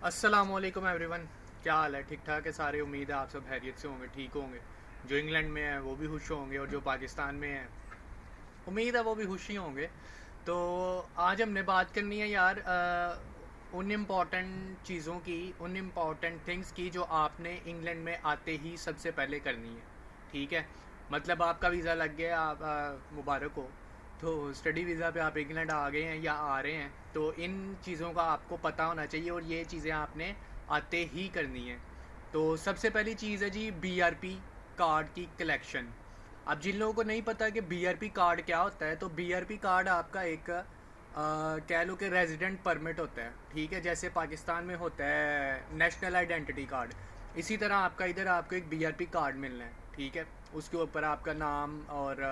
अस्सलामुअलैकुम एवरीवन। क्या हाल है? ठीक ठाक है सारे। उम्मीद है आप सब खैरियत से होंगे, ठीक होंगे। जो इंग्लैंड में है वो भी खुश होंगे और जो पाकिस्तान में है उम्मीद है वो भी खुश ही होंगे। तो आज हमने बात करनी है यार उन इम्पॉर्टेंट चीज़ों की, उन इम्पॉर्टेंट थिंग्स की जो आपने इंग्लैंड में आते ही सबसे पहले करनी है। ठीक है, मतलब आपका वीज़ा लग गया, आप मुबारक हो। तो स्टडी वीज़ा पे आप इंग्लैंड आ गए हैं या आ रहे हैं, तो इन चीज़ों का आपको पता होना चाहिए और ये चीज़ें आपने आते ही करनी है। तो सबसे पहली चीज़ है जी बीआरपी कार्ड की कलेक्शन। अब जिन लोगों को नहीं पता कि बीआरपी कार्ड क्या होता है, तो बीआरपी कार्ड आपका एक कह लो कि रेजिडेंट परमिट होता है। ठीक है, जैसे पाकिस्तान में होता है नेशनल आइडेंटिटी कार्ड, इसी तरह आपका इधर आपको एक बीआरपी कार्ड मिलना है। ठीक है, उसके ऊपर आपका नाम और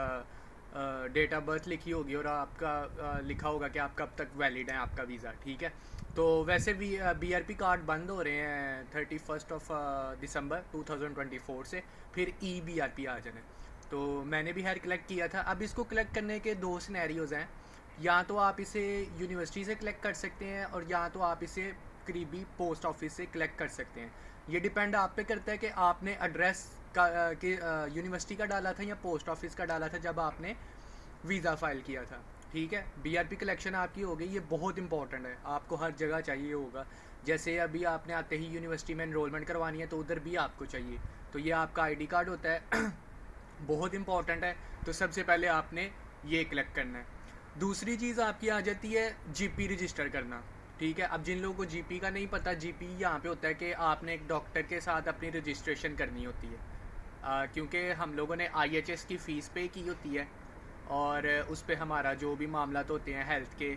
डेट ऑफ बर्थ लिखी होगी और आपका लिखा होगा कि आप कब तक वैलिड है आपका वीज़ा। ठीक है, तो वैसे भी बीआरपी कार्ड बंद हो रहे हैं 31 दिसंबर 2024 से, फिर ई बीआरपी आ जाना है। तो मैंने भी हेयर कलेक्ट किया था। अब इसको कलेक्ट करने के दो सिनेरियोज़ हैं। या तो आप इसे यूनिवर्सिटी से कलेक्ट कर सकते हैं और या तो आप इसे करीबी पोस्ट ऑफिस से कलेक्ट कर सकते हैं। ये डिपेंड आप पे करता है कि आपने एड्रेस का कि यूनिवर्सिटी का डाला था या पोस्ट ऑफिस का डाला था जब आपने वीज़ा फ़ाइल किया था। ठीक है, बीआरपी कलेक्शन आपकी हो गई, ये बहुत इंपॉर्टेंट है, आपको हर जगह चाहिए होगा। जैसे अभी आपने आते ही यूनिवर्सिटी में एनरोलमेंट करवानी है तो उधर भी आपको चाहिए। तो ये आपका आईडी कार्ड होता है बहुत इंपॉर्टेंट है। तो सबसे पहले आपने ये कलेक्ट करना है। दूसरी चीज़ आपकी आ जाती है जीपी रजिस्टर करना। ठीक है, अब जिन लोगों को जीपी का नहीं पता, जीपी यहाँ पे होता है कि आपने एक डॉक्टर के साथ अपनी रजिस्ट्रेशन करनी होती है। क्योंकि हम लोगों ने आईएचएस की फ़ीस पे की होती है और उस पर हमारा जो भी मामला होते हैं हेल्थ के,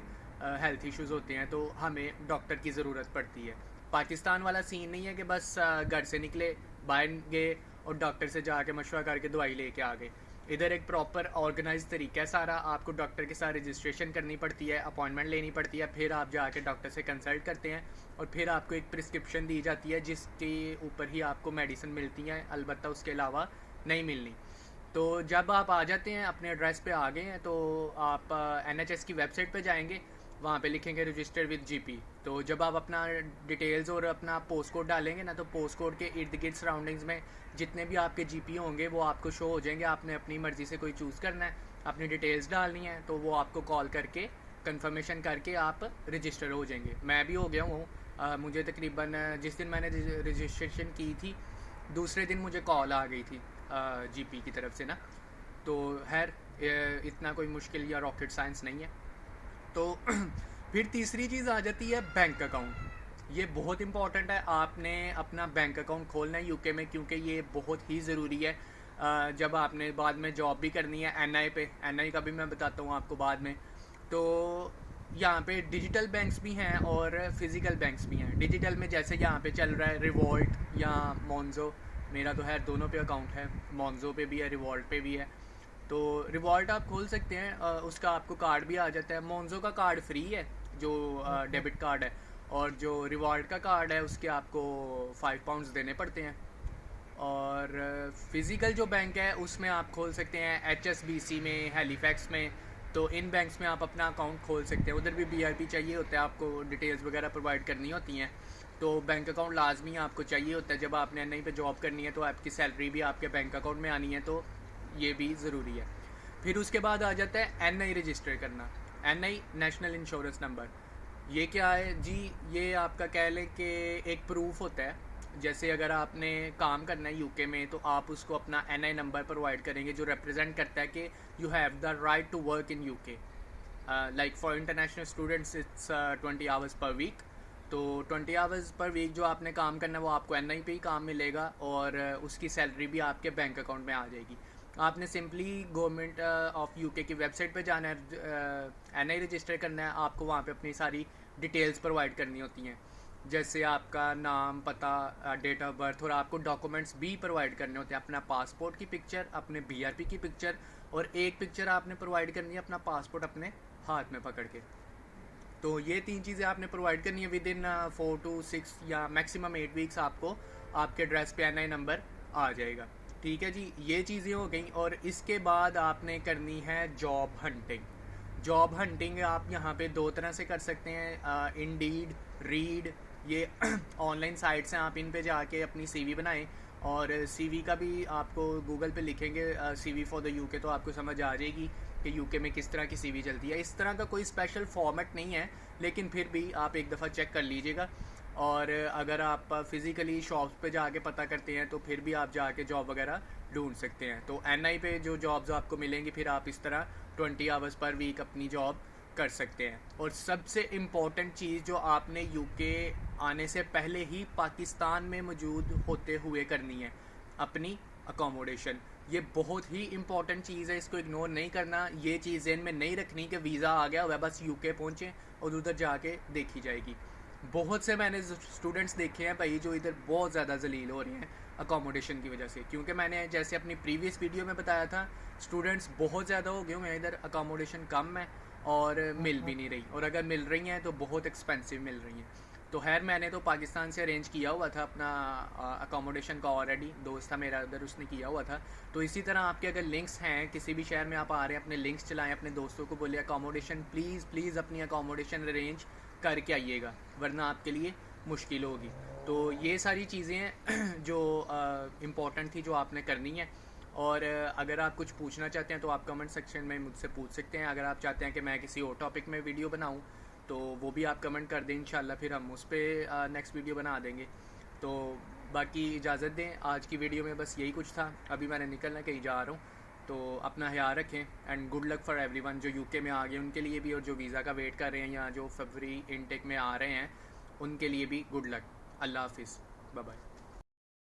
हेल्थ इश्यूज़ होते हैं, तो हमें डॉक्टर की ज़रूरत पड़ती है। पाकिस्तान वाला सीन नहीं है कि बस घर से निकले, बाहर गए और डॉक्टर से जाके मशवरा करके दवाई लेके आ गए। इधर एक प्रॉपर ऑर्गेनाइज तरीका है सारा। आपको डॉक्टर के साथ रजिस्ट्रेशन करनी पड़ती है, अपॉइंटमेंट लेनी पड़ती है, फिर आप जाके डॉक्टर से कंसल्ट करते हैं और फिर आपको एक प्रिस्क्रिप्शन दी जाती है जिसके ऊपर ही आपको मेडिसिन मिलती हैं, अलबत्ता उसके अलावा नहीं मिलनी। तो जब आप आ जाते हैं, अपने एड्रेस पे आ गए हैं, तो आप एनएचएस की वेबसाइट पे जाएंगे, वहाँ पे लिखेंगे रजिस्टर विद जीपी। तो जब आप अपना डिटेल्स और अपना पोस्ट कोड डालेंगे ना, तो पोस्ट कोड के इर्द गिर्द सराउंडिंग्स में जितने भी आपके जीपी होंगे वो आपको शो हो जाएंगे। आपने अपनी मर्ज़ी से कोई चूज़ करना है, अपनी डिटेल्स डालनी है, तो वो आपको कॉल करके कंफर्मेशन करके आप रजिस्टर हो जाएंगे। मैं भी हो गया हूँ। मुझे तकरीबन जिस दिन मैंने रजिस्ट्रेशन की थी, दूसरे दिन मुझे कॉल आ गई थी जीपी की तरफ से ना। तो खैर इतना कोई मुश्किल या रॉकेट साइंस नहीं है। तो फिर तीसरी चीज़ आ जाती है बैंक अकाउंट। ये बहुत इंपॉर्टेंट है, आपने अपना बैंक अकाउंट खोलना है यूके में, क्योंकि ये बहुत ही ज़रूरी है। जब आपने बाद में जॉब भी करनी है एनआई पे, एनआई का भी मैं बताता हूँ आपको बाद में। तो यहाँ पे डिजिटल बैंक्स भी हैं और फिज़िकल बैंक्स भी हैं। डिजिटल में जैसे यहाँ पे चल रहा है रिवॉल्ट या मोन्जो, मेरा तो है दोनों पे अकाउंट है, मोन्जो पे भी है, रिवॉल्ट पे भी है। तो रिवॉल्ट आप खोल सकते हैं, उसका आपको कार्ड भी आ जाता है। मोन्जो का कार्ड फ्री है, जो डेबिट कार्ड है, और जो रिवॉल्ट का कार्ड है उसके आपको £5 देने पड़ते हैं। और फिज़िकल जो बैंक है उसमें आप खोल सकते हैं एचएसबीसी में, हैलीफैक्स में। तो इन बैंक्स में आप अपना अकाउंट खोल सकते हैं। उधर भी बीआरपी चाहिए होता है, आपको डिटेल्स वगैरह प्रोवाइड करनी होती हैं। तो बैंक अकाउंट लाजमी आपको चाहिए होता है। जब आपने एनआई पे जॉब करनी है तो आपकी सैलरी भी आपके बैंक अकाउंट में आनी है, तो ये भी ज़रूरी है। फिर उसके बाद आ जाता है एनआई रजिस्टर करना। एनआई नेशनल इंश्योरेंस नंबर, ये क्या है जी? ये आपका कह लें कि एक प्रूफ होता है। जैसे अगर आपने काम करना है यूके में, तो आप उसको अपना एनआई नंबर प्रोवाइड करेंगे जो रिप्रेजेंट करता है कि you have the right to work in UK. Like for international students it's 20 hours per week. तो 20 आवर्स पर वीक जो आपने काम करना है वो आपको एनआई पे ही काम मिलेगा और उसकी सैलरी भी आपके बैंक अकाउंट में आ जाएगी। आपने सिंपली गवर्नमेंट ऑफ यूके की वेबसाइट पे जाना है, एनआई रजिस्टर करना है, आपको वहाँ पे अपनी सारी डिटेल्स प्रोवाइड करनी होती हैं, जैसे आपका नाम, पता, डेट ऑफ बर्थ, और आपको डॉक्यूमेंट्स भी प्रोवाइड करने होते हैं। अपना पासपोर्ट की पिक्चर, अपने बीआरपी की पिक्चर, और एक पिक्चर आपने प्रोवाइड करनी है अपना पासपोर्ट अपने हाथ में पकड़ के। तो ये तीन चीज़ें आपने प्रोवाइड करनी है। विद इन 4 to 6 या मैक्सिमम 8 वीक्स आपको आपके एड्रेस पे एनआई नंबर आ जाएगा। ठीक है जी, ये चीज़ें हो गई। और इसके बाद आपने करनी है जॉब हंटिंग। जॉब हंटिंग आप यहाँ पे दो तरह से कर सकते हैं, इंडीड, रीड ये ऑनलाइन साइट्स हैं, आप इन पे जाके अपनी सीवी बनाएं। और सीवी का भी आपको गूगल पे लिखेंगे सीवी फॉर द यूके, तो आपको समझ आ जाएगी कि यूके में किस तरह की सीवी चलती है। इस तरह का कोई स्पेशल फॉर्मेट नहीं है, लेकिन फिर भी आप एक दफ़ा चेक कर लीजिएगा। और अगर आप फिज़िकली शॉप्स पे जाके पता करते हैं तो फिर भी आप जाके जॉब वगैरह ढूंढ सकते हैं। तो एनआई पे जो जॉब्स आपको मिलेंगी, फिर आप इस तरह 20 आवर्स पर वीक अपनी जॉब कर सकते हैं। और सबसे इम्पॉर्टेंट चीज़ जो आपने यूके आने से पहले ही पाकिस्तान में मौजूद होते हुए करनी है, अपनी अकोमोडेशन। ये बहुत ही इंपॉर्टेंट चीज़ है, इसको इग्नोर नहीं करना। ये चीज़ ज़हन में नहीं रखनी कि वीज़ा आ गया वह बस यूके पहुँचे और उधर जाके देखी जाएगी। बहुत से मैंने स्टूडेंट्स देखे हैं भाई जो इधर बहुत ज़्यादा जलील हो रहे हैं अकोमोडेशन की वजह से, क्योंकि मैंने जैसे अपनी प्रीवियस वीडियो में बताया था, स्टूडेंट्स बहुत ज़्यादा हो गए हुए हैं इधर, अकोमोडेशन कम है और मिल भी नहीं रही, और अगर मिल रही हैं तो बहुत एक्सपेंसिव मिल रही हैं। तो खैर मैंने तो पाकिस्तान से अरेंज किया हुआ था अपना अकोमोडेशन का, ऑलरेडी दोस्त था मेरा उधर, उसने किया हुआ था। तो इसी तरह आपके अगर लिंक्स हैं, किसी भी शहर में आप आ रहे हैं, अपने लिंक्स चलाएं, अपने दोस्तों को बोलिए अकोमोडेशन प्लीज़ अपनी अकोमोडेशन अरेंज करके आइएगा, वरना आपके लिए मुश्किल होगी। तो ये सारी चीज़ें हैं जो इम्पोर्टेंट थी, जो आपने करनी है। और अगर आप कुछ पूछना चाहते हैं तो आप कमेंट सेक्शन में मुझसे पूछ सकते हैं। अगर आप चाहते हैं कि मैं किसी और टॉपिक में वीडियो बनाऊं तो वो भी आप कमेंट कर दें, इंशाल्लाह फिर हम उस पर नेक्स्ट वीडियो बना देंगे। तो बाकी इजाज़त दें, आज की वीडियो में बस यही कुछ था। अभी मैंने निकलना, कहीं जा रहा हूँ, तो अपना ख्याल रखें and good luck for everyone जो यूके में आ गए उनके लिए भी, और जो वीज़ा का वेट कर रहे हैं या जो फरवरी इनटेक में आ रहे हैं उनके लिए भी गुड लक। अल्लाह हाफिज़, बाय बाय।